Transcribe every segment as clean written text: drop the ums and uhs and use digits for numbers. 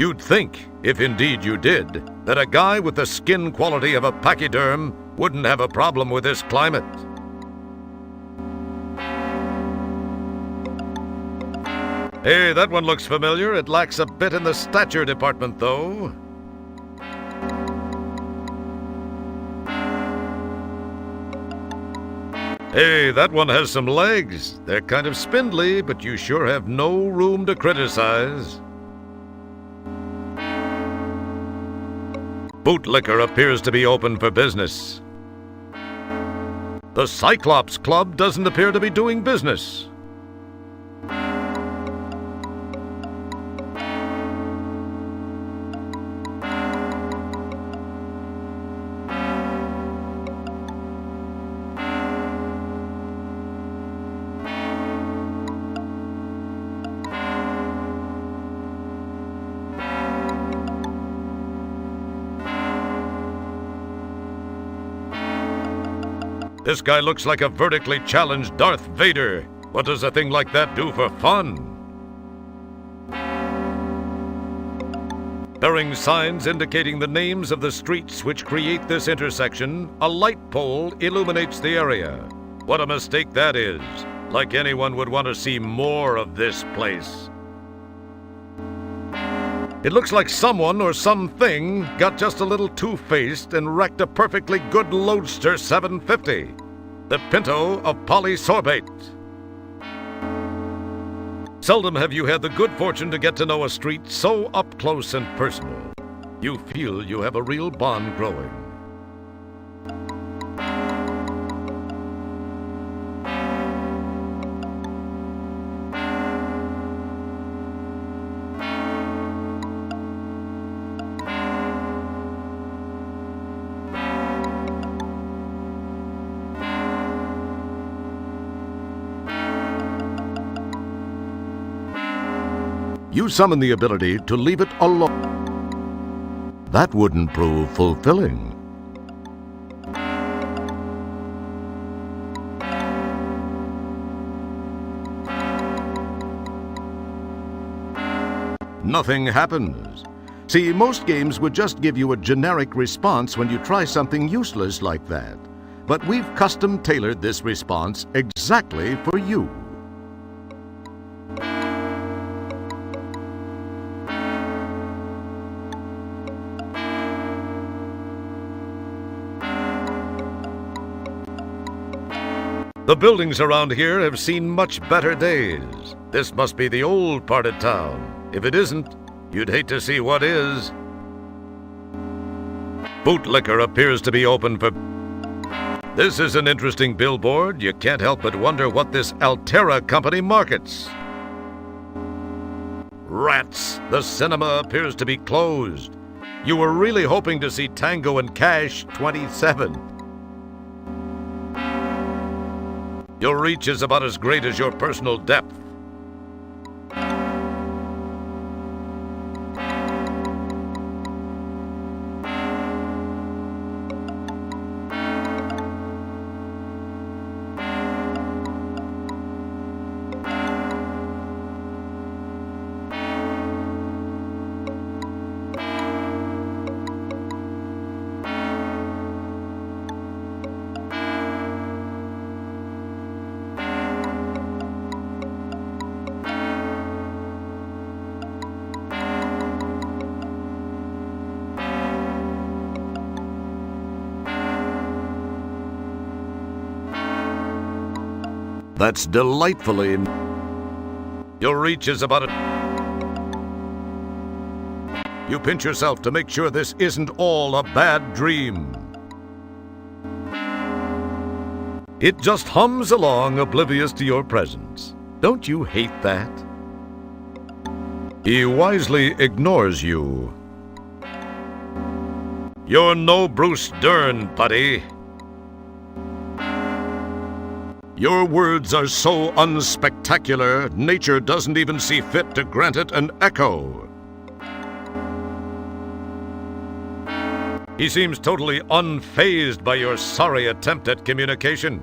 You'd think, if indeed you did, that a guy with the skin quality of a pachyderm wouldn't have a problem with this climate. Hey, that one looks familiar. It lacks a bit in the stature department, though. Hey, that one has some legs. They're kind of spindly, but you sure have no room to criticize. Bootlicker appears to be open for business. The Cyclops Club doesn't appear to be doing business. This guy looks like a vertically challenged Darth Vader. What does a thing like that do for fun? Bearing signs indicating the names of the streets which create this intersection, a light pole illuminates the area. What a mistake that is. Like anyone would want to see more of this place. It looks like someone or something got just a little two-faced and wrecked a perfectly good Loadster 750, the Pinto of polysorbate. Seldom have you had the good fortune to get to know a street so up close and personal. You feel you have a real bond growing. You summon the ability to leave it alone. That wouldn't prove fulfilling. Nothing happens. See, most games would just give you a generic response when you try something useless like that. But we've custom-tailored this response exactly for you. The buildings around here have seen much better days. This must be the old part of town. If it isn't, you'd hate to see what is. Bootlicker appears to be open for... This is an interesting billboard. You can't help but wonder what this Altera company markets. Rats! The cinema appears to be closed. You were really hoping to see Tango and Cash 27. Your reach is about as great as your personal depth. That's delightfully... Your reach is about a... You pinch yourself to make sure this isn't all a bad dream. It just hums along, oblivious to your presence. Don't you hate that? He wisely ignores you. You're no Bruce Dern, buddy. Your words are so unspectacular, nature doesn't even see fit to grant it an echo. He seems totally unfazed by your sorry attempt at communication.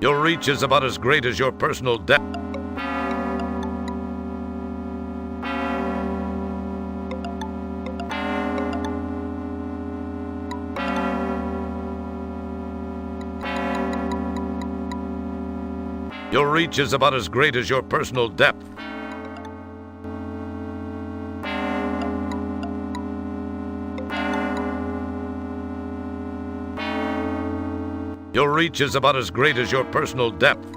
Your reach is about as great as your personal depth. Your reach is about as great as your personal depth. Your reach is about as great as your personal depth.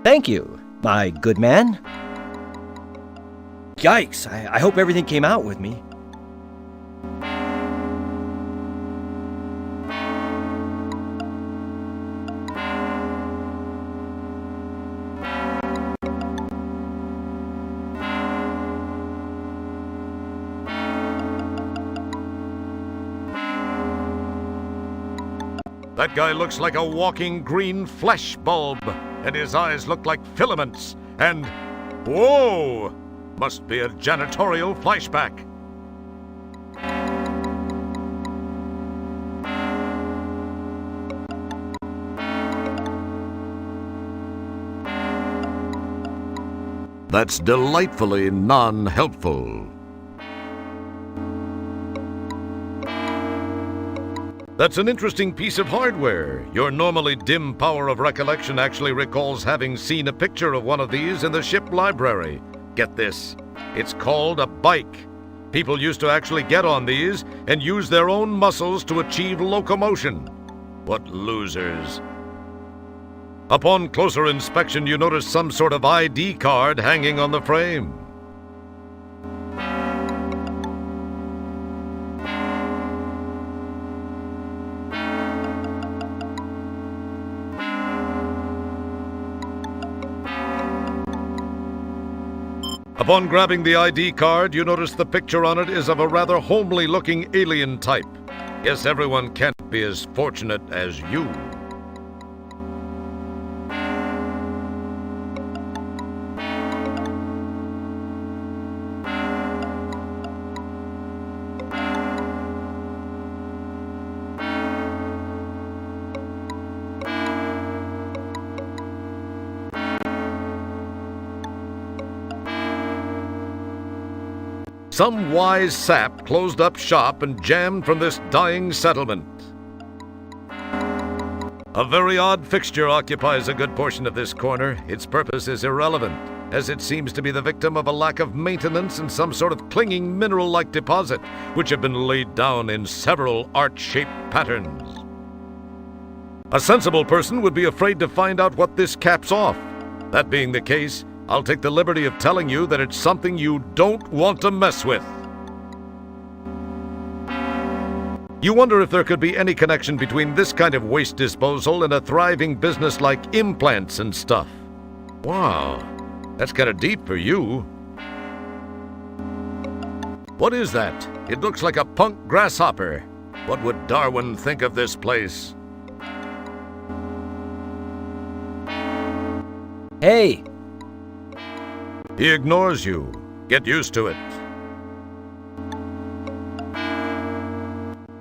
Thank you, my good man. Yikes, I hope everything came out with me. That guy looks like a walking green flesh bulb, and his eyes look like filaments, and... whoa! Must be a janitorial flashback. That's delightfully non-helpful. That's an interesting piece of hardware. Your normally dim power of recollection actually recalls having seen a picture of one of these in the ship library. Get this, it's called a bike. People used to actually get on these and use their own muscles to achieve locomotion. What losers. Upon closer inspection, you notice some sort of ID card hanging on the frame. Upon grabbing the ID card, you notice the picture on it is of a rather homely-looking alien type. Guess everyone can't be as fortunate as you. Some wise sap closed up shop and jammed from this dying settlement. A very odd fixture occupies a good portion of this corner. Its purpose is irrelevant, as it seems to be the victim of a lack of maintenance and some sort of clinging mineral-like deposit, which have been laid down in several arch-shaped patterns. A sensible person would be afraid to find out what this caps off. That being the case, I'll take the liberty of telling you that it's something you don't want to mess with. You wonder if there could be any connection between this kind of waste disposal and a thriving business like implants and stuff. Wow, that's kind of deep for you. What is that? It looks like a punk grasshopper. What would Darwin think of this place? Hey! He ignores you. Get used to it.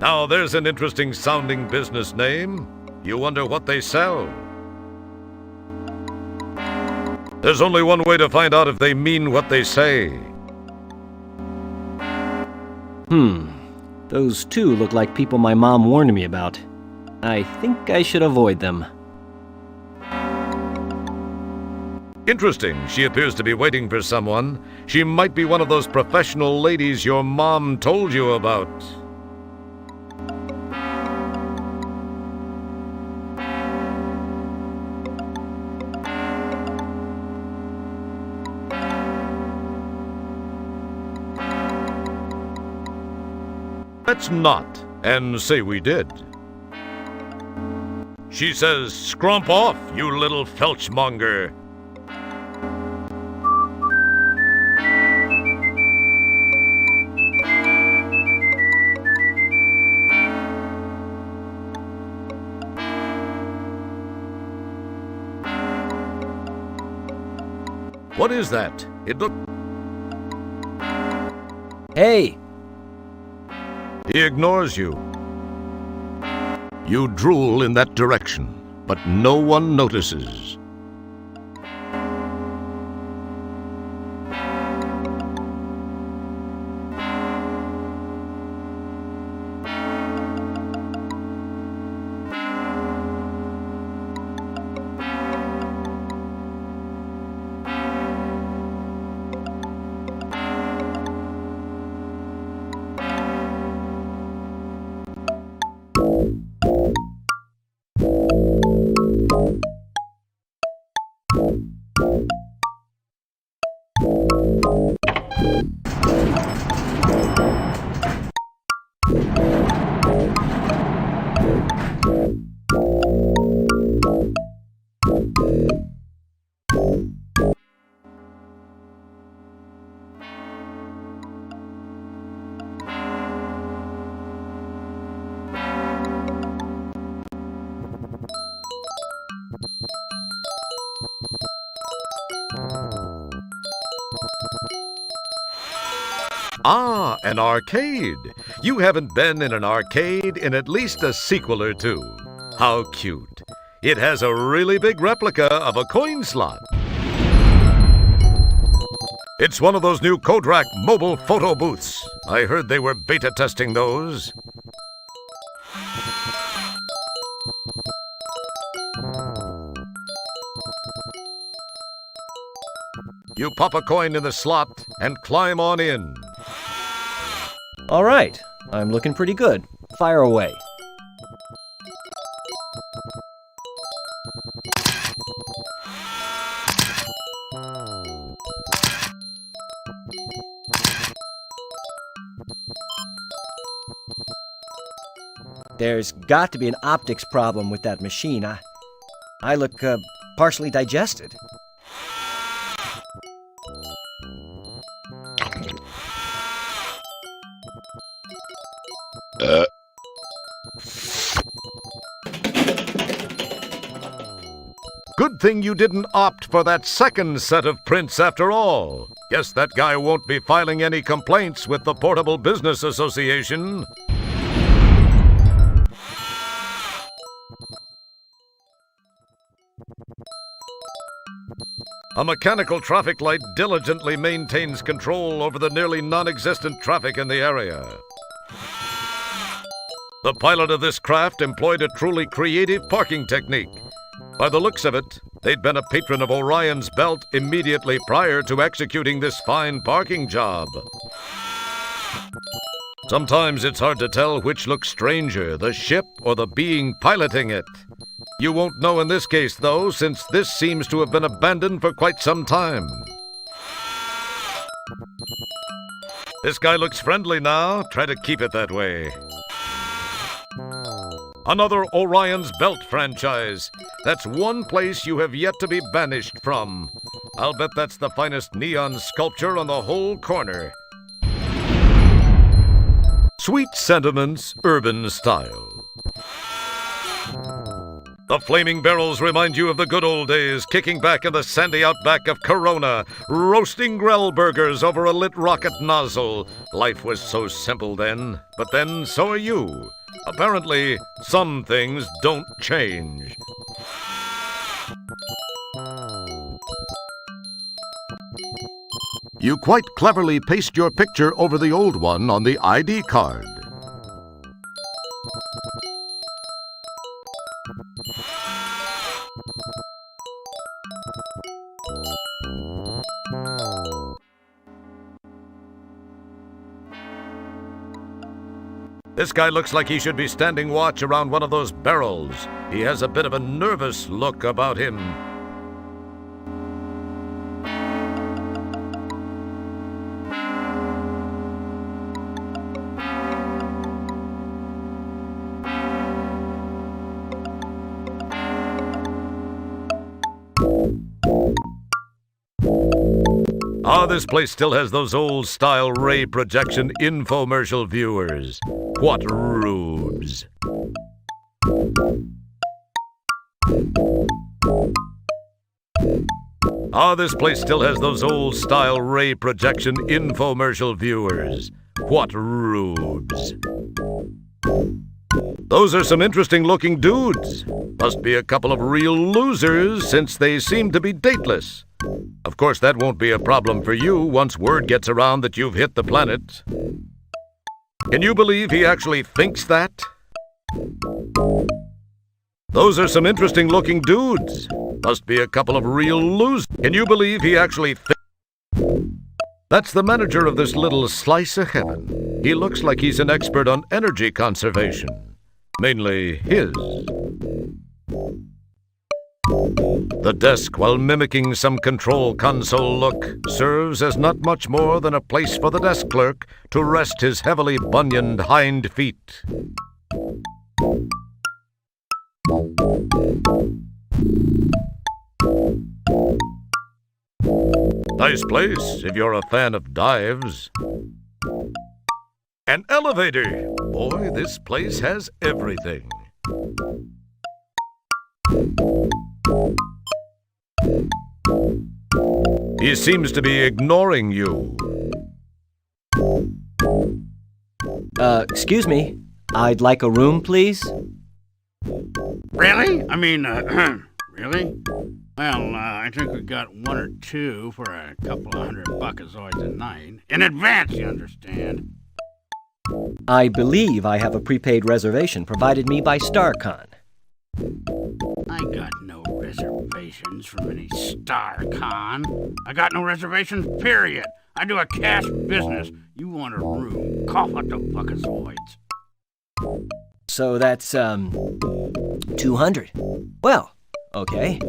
Now there's an interesting sounding business name. You wonder what they sell. There's only one way to find out if they mean what they say. Those two look like people my mom warned me about. I think I should avoid them. Interesting. She appears to be waiting for someone. She might be one of those professional ladies your mom told you about. Let's not, and say we did. She says, "Scrump off, you little felchmonger." What is that? It looked... Hey! He ignores you. You drool in that direction, but no one notices. Ah, an arcade. You haven't been in an arcade in at least a sequel or two. How cute. It has a really big replica of a coin slot. It's one of those new Kodak mobile photo booths. I heard they were beta testing those. You pop a coin in the slot and climb on in. All right, I'm looking pretty good. Fire away. There's got to be an optics problem with that machine. I look partially digested. Good thing you didn't opt for that second set of prints after all. Guess that guy won't be filing any complaints with the Portable Business Association. A mechanical traffic light diligently maintains control over the nearly non-existent traffic in the area. The pilot of this craft employed a truly creative parking technique. By the looks of it, they'd been a patron of Orion's Belt immediately prior to executing this fine parking job. Sometimes it's hard to tell which looks stranger, the ship or the being piloting it. You won't know in this case, though, since this seems to have been abandoned for quite some time. This guy looks friendly now. Try to keep it that way. Another Orion's Belt franchise. That's one place you have yet to be banished from. I'll bet that's the finest neon sculpture on the whole corner. Sweet sentiments, urban style. The flaming barrels remind you of the good old days, kicking back in the sandy outback of Corona, roasting grell burgers over a lit rocket nozzle. Life was so simple then, but then so are you. Apparently, some things don't change. You quite cleverly paste your picture over the old one on the ID card. This guy looks like he should be standing watch around one of those barrels. He has a bit of a nervous look about him. Ah, this place still has those old-style ray projection infomercial viewers. What rubes. Ah, this place still has those old-style ray projection infomercial viewers. What rubes. Those are some interesting-looking dudes. Must be a couple of real losers, since they seem to be dateless. Of course, that won't be a problem for you once word gets around that you've hit the planet. Can you believe he actually thinks that? Those are some interesting-looking dudes. Must be a couple of real losers. Can you believe he actually That's the manager of this little slice of heaven. He looks like he's an expert on energy conservation. Mainly his. The desk, while mimicking some control console look, serves as not much more than a place for the desk clerk to rest his heavily bunioned hind feet. Nice place if you're a fan of dives. An elevator! Boy, this place has everything. He seems to be ignoring you. Excuse me. I'd like a room, please. Really? I mean, really? Well, I think we got one or two for a couple of $100 buckazoids a night. In advance, you understand. I believe I have a prepaid reservation provided me by StarCon. I got no reservations from any StarCon. I got no reservations, period. I do a cash business. You want a room, cough up the buckazoids. So that's, 200. Well, okay.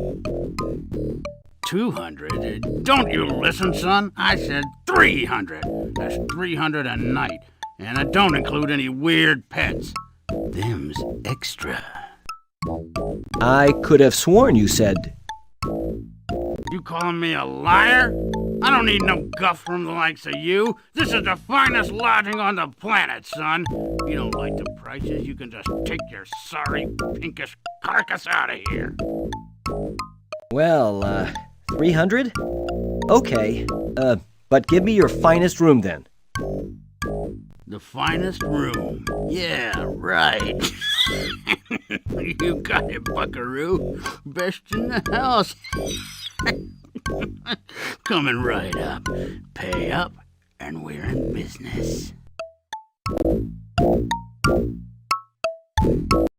200? Don't you listen, son? I said 300. That's 300 a night. And I don't include any weird pets. Them's extra. I could have sworn you said... You calling me a liar? I don't need no guff from the likes of you. This is the finest lodging on the planet, son. If you don't like the prices, you can just take your sorry, pinkish carcass out of here. Well, 300? Okay, but give me your finest room then. The finest room. Yeah, right. You got it, buckaroo. Best in the house. Coming right up. Pay up, and we're in business.